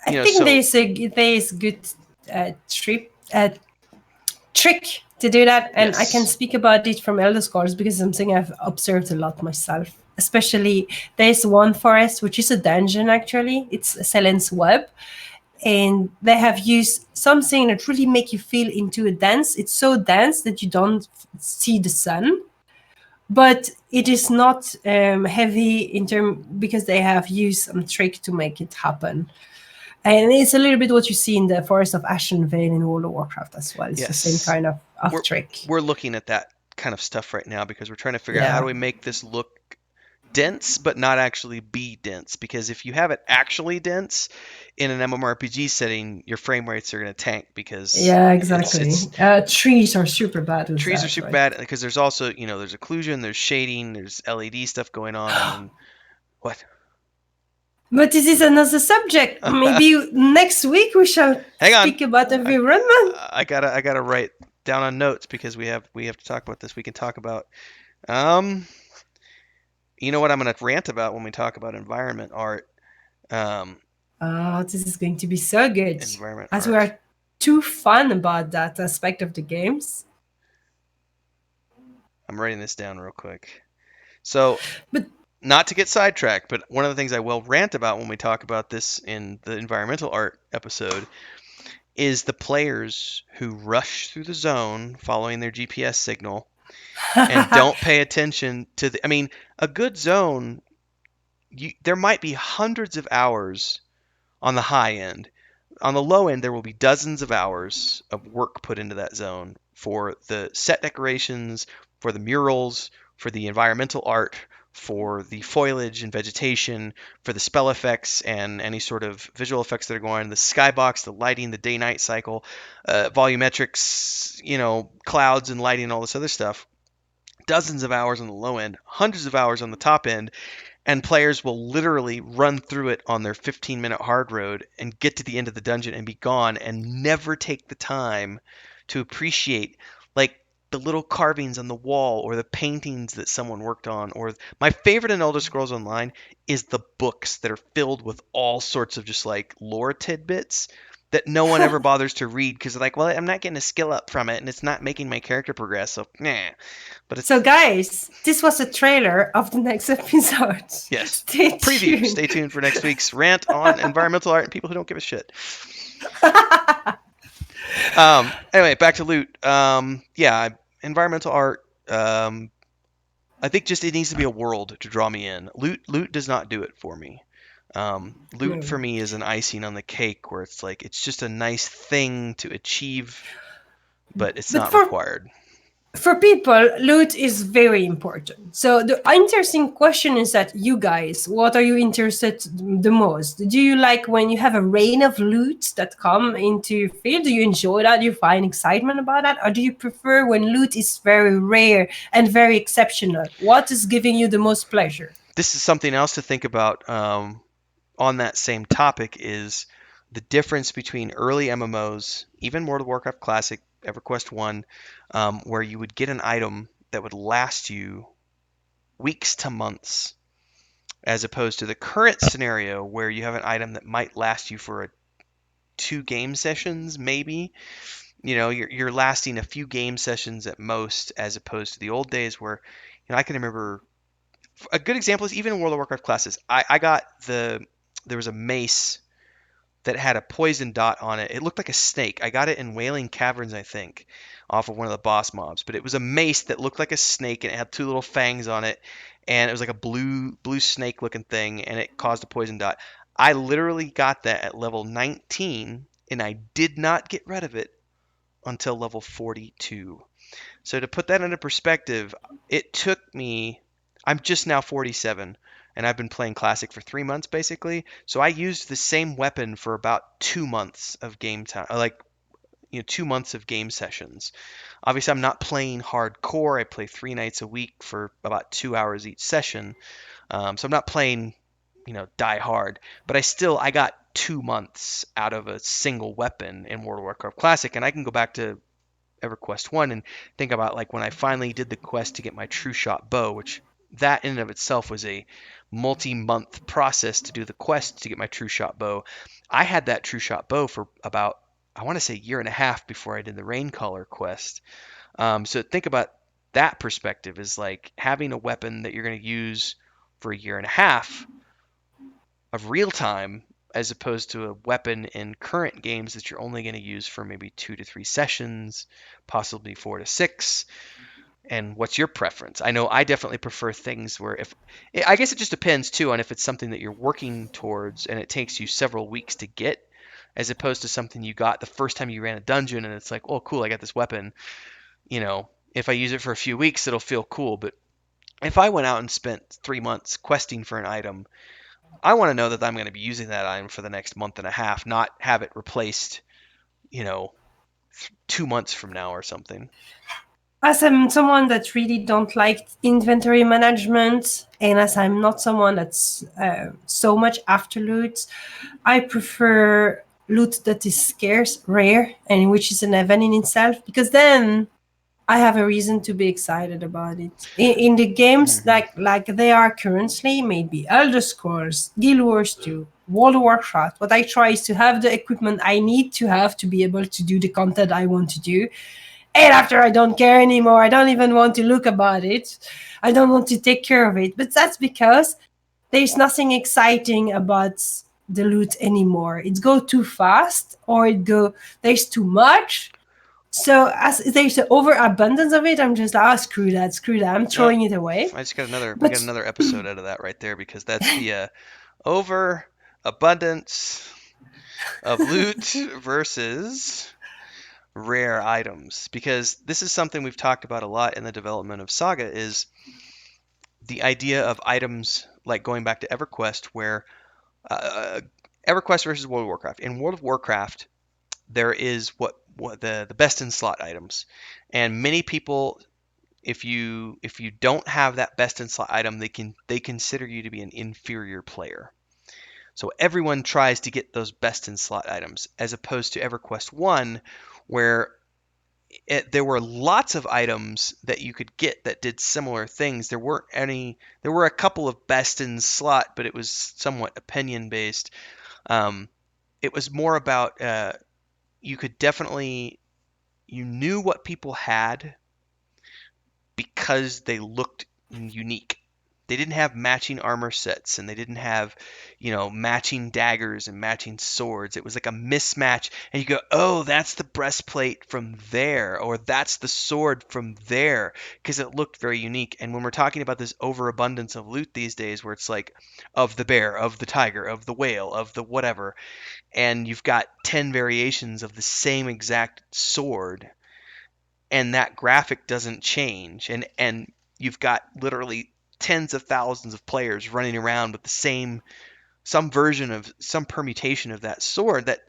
I think so there's good trip trick to do that, and I can yes, speak about it from Elder Scrolls because it's something I've observed a lot myself. Especially, there's one forest which is a dungeon. Actually, it's Selen's Web, and they have used something that really make you feel into a dance. It's so dense that you don't see the sun, but it is not heavy in term because they have used some trick to make it happen. And it's a little bit what you see in the Forest of Ashenvale in World of Warcraft as well. It's the same Yes. kind of We're trick. we're looking at that kind of stuff right now because we're trying to figure out how do Yeah. we make this look dense but not actually be dense, because if you have it actually dense in an MMORPG setting, your frame rates are going to tank because Yeah, it's exactly. Trees are super bad with trees are that, super right? bad because there's also, there's occlusion, there's shading, there's LED stuff going on, and then what? But this is another subject. Maybe next week we shall Hang on. speak about I environment. I gotta write down on notes because we have to talk about this. We can talk about um you know what I'm gonna rant about when we talk about environment art. Um Oh, this is going to be so good. environment As we art. are too fun about that aspect of the games. I'm writing this down real quick. So, But not to get sidetracked, but one of the things I will rant about when we talk about this in the environmental art episode is the players who rush through the zone following their GPS signal and don't pay attention to the. I mean, a good zone, there might be hundreds of hours on the high end. On the low end, there will be dozens of hours of work put into that zone for the set decorations, for the murals, for the environmental art, for the foliage and vegetation, for the spell effects and any sort of visual effects that are going on, the skybox, the lighting, the day-night cycle, volumetrics, clouds and lighting, all this other stuff. Dozens of hours on the low end, hundreds of hours on the top end, and players will literally run through it on their 15-minute hard road and get to the end of the dungeon and be gone and never take the time to appreciate like the little carvings on the wall or the paintings that someone worked on. Or my favorite in Elder Scrolls Online is the books that are filled with all sorts of just like lore tidbits that no one ever bothers to read because they're like, well, I'm not getting a skill up from it and it's not making my character progress, so nah. But so, it's guys, this was a trailer of the next episode. Yes. Stay Preview. tuned. Stay tuned for next week's rant on environmental art and people who don't give a shit. Anyway, back to loot. Yeah, environmental art. I think just it needs to be a world to draw me in. Loot does not do it for me. Loot No. for me is an icing on the cake, where it's like it's just a nice thing to achieve, but it's But not required. for people, loot is very important. So the interesting question is that you guys, what are you interested the most? Do you like when you have a rain of loot that come into your field? Do you enjoy that? Do you find excitement about that? Or do you prefer when loot is very rare and very exceptional? What is giving you the most pleasure? This is something else to think about. On that same topic is the difference between early MMOs, even World of Warcraft Classic, EverQuest 1, where you would get an item that would last you weeks to months, as opposed to the current scenario where you have an item that might last you for 2 game sessions, maybe. You're lasting a few game sessions at most, as opposed to the old days where, I can remember a good example is even in World of Warcraft classes. I got there was a mace that had a poison dot on it. It looked like a snake. I got it in Wailing Caverns, I think, off of one of the boss mobs. But it was a mace that looked like a snake and it had 2 little fangs on it, and it was like a blue snake looking thing, and it caused a poison dot. I literally got that at level 19, and I did not get rid of it until level 42. So to put that into perspective, it took me. I'm just now 47, and I've been playing Classic for 3 months basically. So I used the same weapon for about 2 months of game time, like 2 months of game sessions. Obviously, I'm not playing hardcore. I play 3 nights a week for about 2 hours each session. So I'm not playing, die hard. But I got 2 months out of a single weapon in World of Warcraft Classic, and I can go back to EverQuest 1 and think about like when I finally did the quest to get my True Shot bow, which that in and of itself was a multi-month process to do the quest to get my True Shot bow. I had that True Shot bow for about, I want to say, a year and a half before I did the Raincaller quest. So think about that perspective is like having a weapon that you're going to use for a year and a half of real time, as opposed to a weapon in current games that you're only going to use for maybe 2 to 3 sessions, possibly 4 to 6. And what's your preference? I know I definitely prefer things where if I guess it just depends too on if it's something that you're working towards and it takes you several weeks to get, as opposed to something you got the first time you ran a dungeon and it's like, oh cool, I got this weapon. If I use it for a few weeks, it'll feel cool. But if I went out and spent 3 months questing for an item, I want to know that I'm going to be using that item for the next month and a half, not have it replaced, you know, 2 months from now or something. As I'm someone that really don't like inventory management, and as I'm not someone that's so much after loot, I prefer loot that is scarce, rare, and which is an event in itself, because then I have a reason to be excited about it. In the games Hmm. like they are currently, maybe Elder Scrolls, Guild Wars 2, World of Warcraft, what I try is to have the equipment I need to have to be able to do the content I want to do. And after I don't care anymore, I don't even want to look about it. I don't want to take care of it. But that's because there's nothing exciting about the loot anymore. It go too fast or there's too much. So as there's an overabundance of it, I'm just like, screw that, I'm Uh, throwing it away. I just got another. We got But another episode out of that right there because that's the overabundance of loot versus rare items. Because this is something we've talked about a lot in the development of Saga is the idea of items like going back to EverQuest, where uh, EverQuest versus World of Warcraft. In World of Warcraft, there is what the best in slot items, and many people, if you don't have that best in slot item, they consider you to be an inferior player. So everyone tries to get those best in slot items, as opposed to EverQuest One, where there were lots of items that you could get that did similar things. There weren't any. There were a couple of best in slot, but it was somewhat opinion based. Um, it was more about you could definitely you knew what people had because they looked unique. They didn't have matching armor sets and they didn't have, matching daggers and matching swords. It was like a mismatch. And you go, oh, that's the breastplate from there, or that's the sword from there, because it looked very unique. And when we're talking about this overabundance of loot these days, where it's like of the bear, of the tiger, of the whale, of the whatever, and you've got 10 variations of the same exact sword, and that graphic doesn't change, and you've got literally tens of thousands of players running around with the same some version of some permutation of that sword, that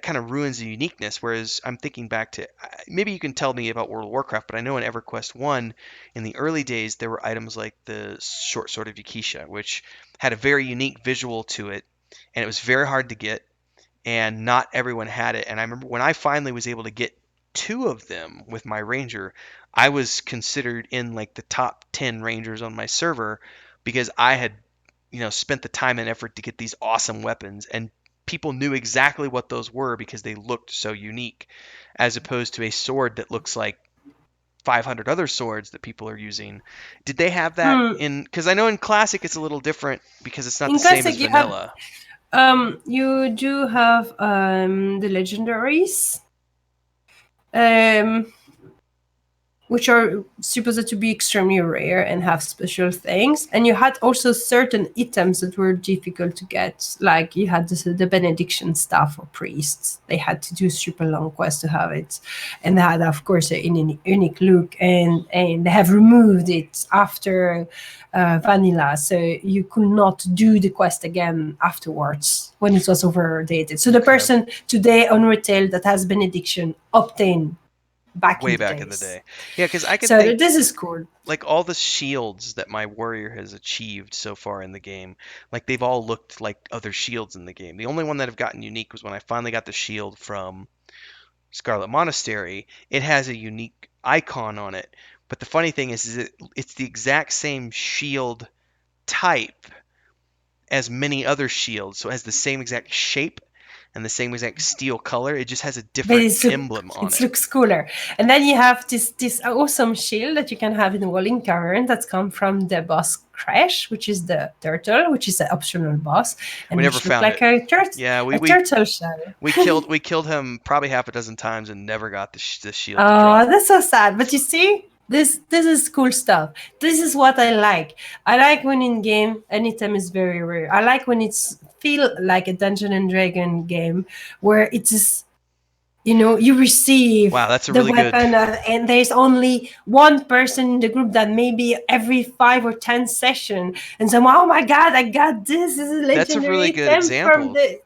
kind of ruins the uniqueness. Whereas I'm thinking back to, maybe you can tell me about World of Warcraft, but I know in EverQuest 1 in the early days there were items like the short sword of Yakisha, which had a very unique visual to it, and it was very hard to get, and not everyone had it. And I remember when I finally was able to get two of them with my ranger, I was considered in like the top 10 rangers on my server because I had, spent the time and effort to get these awesome weapons, and people knew exactly what those were because they looked so unique, as opposed to a sword that looks like 500 other swords that people are using. Did they have that hmm, in, because I know in classic it's a little different because it's not the in same as classic vanilla. you do have the legendaries. Um, which are supposed to be extremely rare and have special things. And you had also certain items that were difficult to get, like you had the benediction staff for priests. They had to do super long quests to have it, and they had, of course, a unique look. And they have removed it after vanilla, so you could not do the quest again afterwards when it was overdated. So the Okay. person today on retail that has benediction obtained back in Way the back in the days. day. Yeah, because I could So think this is cool. like all the shields that my warrior has achieved so far in the game, like they've all looked like other shields in the game. The only one that have gotten unique was when I finally got the shield from Scarlet Monastery. It has a unique icon on it. But the funny thing is it's the exact same shield type as many other shields. So it has the same exact shape and the same exact steel color. It just has a But different emblem on it it. looks cooler. And then you have this awesome shield that you can have in Walling Cavern that's come from the boss Crash, which is the turtle, which is an optional boss, We and never which look found like it. Yeah, a turtle shell. we killed him probably half a dozen times and never got the shield to Oh, drop. that's so sad. But you see, This is cool stuff. This is what I like. I like when in game anytime is very rare. I like when it's feel like a Dungeon and Dragon game where it is, you receive Wow, that's a the really good. weapon, and there's only one person in the group that maybe every 5 or 10 session, and so oh my god, I got this is a That's a really legendary good item from example the.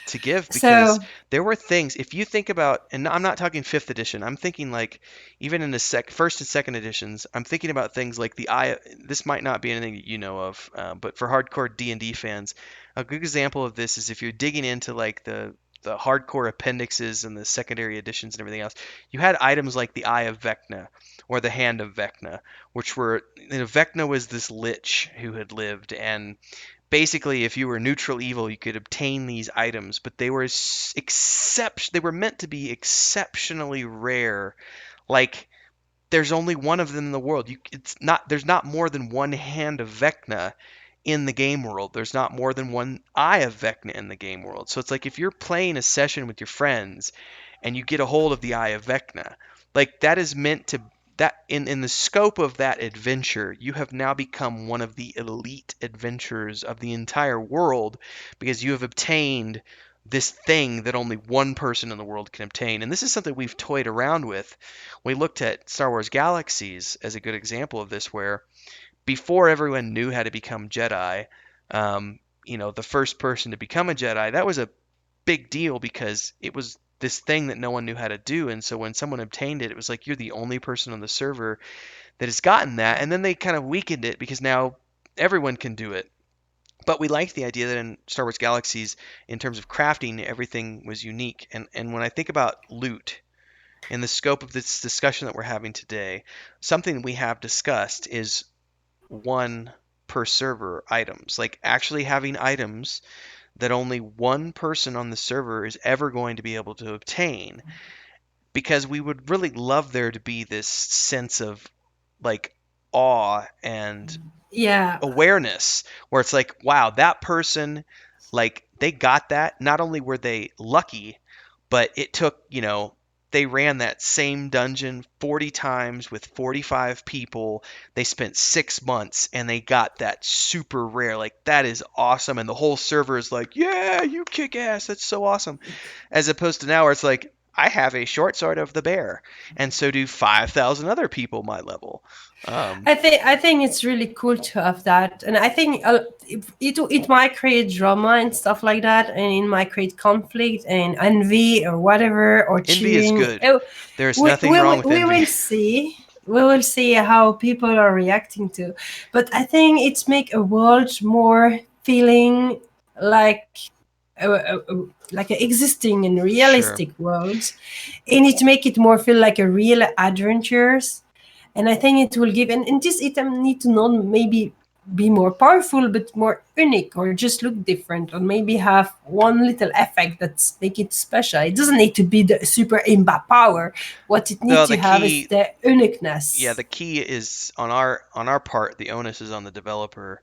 to give because So there were things, if you think about, and I'm not talking fifth edition, I'm thinking like even in the first and second editions, I'm thinking about things like the eye. This might not be anything that you know of, but for hardcore D&D fans, a good example of this is if you're digging into like the hardcore appendixes and the secondary editions and everything else, you had items like the Eye of Vecna or the Hand of Vecna, which were, Vecna was this lich who had lived, and basically if you were neutral evil you could obtain these items, but they were they were meant to be exceptionally rare. Like there's only one of them in the world. There's not more than one Hand of Vecna in the game world. There's not more than one Eye of Vecna in the game world. So it's like if you're playing a session with your friends and you get a hold of the Eye of Vecna, like that is meant to, that in the scope of that adventure, you have now become one of the elite adventurers of the entire world because you have obtained this thing that only one person in the world can obtain. And this is something we've toyed around with. We looked at Star Wars Galaxies as a good example of this, where before everyone knew how to become Jedi, the first person to become a Jedi, that was a big deal because it was this thing that no one knew how to do. And so when someone obtained it, it was like you're the only person on the server that has gotten that. And then they kind of weakened it because now everyone can do it. But we liked the idea that in Star Wars Galaxies, in terms of crafting, everything was unique. And when I think about loot in the scope of this discussion that we're having today, something we have discussed is one per server items. Like actually having items that only one person on the server is ever going to be able to obtain, because we would really love there to be this sense of like awe and yeah, awareness where it's like, wow, that person, like they got that. Not only were they lucky, but it took, they ran that same dungeon 40 times with 45 people. They spent 6 months and they got that super rare. Like, that is awesome. And the whole server is like, yeah, you kick ass. That's so awesome. As opposed to now where it's like, I have a short sword of the bear, and so do 5,000 other people my level. Um, I think it's really cool to have that, and I think it might create drama and stuff like that, and it might create conflict and envy or whatever or Envy is cheering. good. There's We, nothing we, wrong will- with we envy. will see. We will see how people are reacting to, but I think it's make a world more feeling like like a existing in Sure. realistic world, and it make it more feel like a real adventures. And I think it will give, and this item need to not maybe be more powerful but more unique or just look different or maybe have one little effect that's make it special. It doesn't need to be the super imba power. What it No, needs the to have is key, the yeah, uniqueness. the key is on our part. The onus is on the developer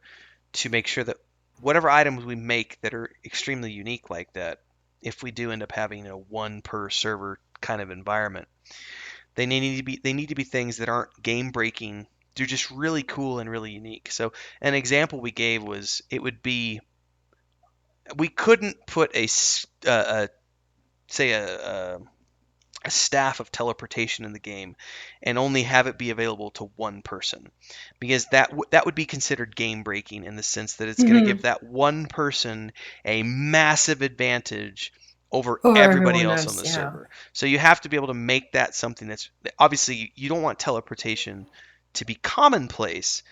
to make sure that whatever items we make that are extremely unique like that, if we do end up having a one per server kind of environment, they need to be things that aren't game breaking. They're just really cool and really unique. So an example we gave was, it would be, we couldn't put a say a staff of teleportation in the game and only have it be available to one person, because that would be considered game breaking in the sense that it's going to give Hmm. that one person a massive advantage over Over everybody everyone else on else, the yeah. server. So you have to be able to make that something that's, obviously you don't want teleportation to be commonplace.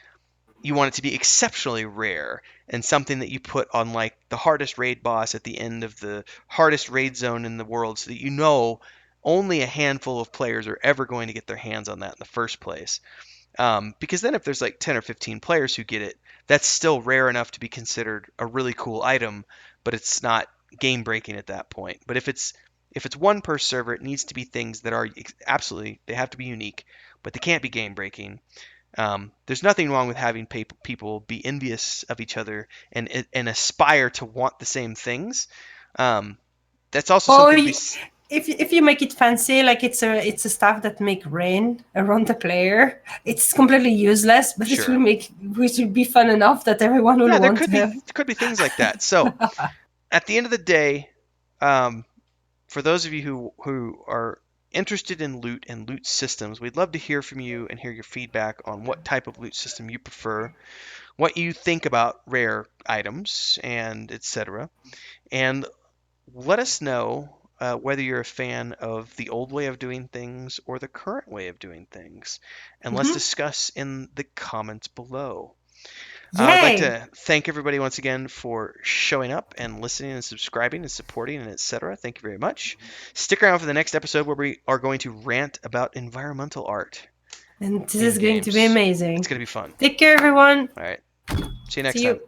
You want it to be exceptionally rare and something that you put on like the hardest raid boss at the end of the hardest raid zone in the world, so that only a handful of players are ever going to get their hands on that in the first place. Because then if there's like 10 or 15 players who get it, that's still rare enough to be considered a really cool item, but it's not game breaking at that point. But if it's one per server, it needs to be things that are absolutely, they have to be unique, but they can't be game breaking. There's nothing wrong with having people be envious of each other and aspire to want the same things. Um, that's also Or something to be. it if you make it fancy, like it's a stuff that make rain around the player, it's completely useless, but Sure. it will be fun enough that everyone will Yeah, there want could to be have. things like that. So at the end of the day, um, for those of you who are interested in loot and loot systems, we'd love to hear from you and hear your feedback on what type of loot system you prefer, what you think about rare items, and etc. And let us know whether you're a fan of the old way of doing things or the current way of doing things. And let's Mhm. discuss in the comments below. I'd like Yay! to thank everybody once again for showing up and listening and subscribing and supporting and etc. Thank you very much. Stick around for the next episode where we are going to rant about environmental art And this in is going to be games. It's amazing. going to be fun. Take care, everyone. All right. See you next See you. time.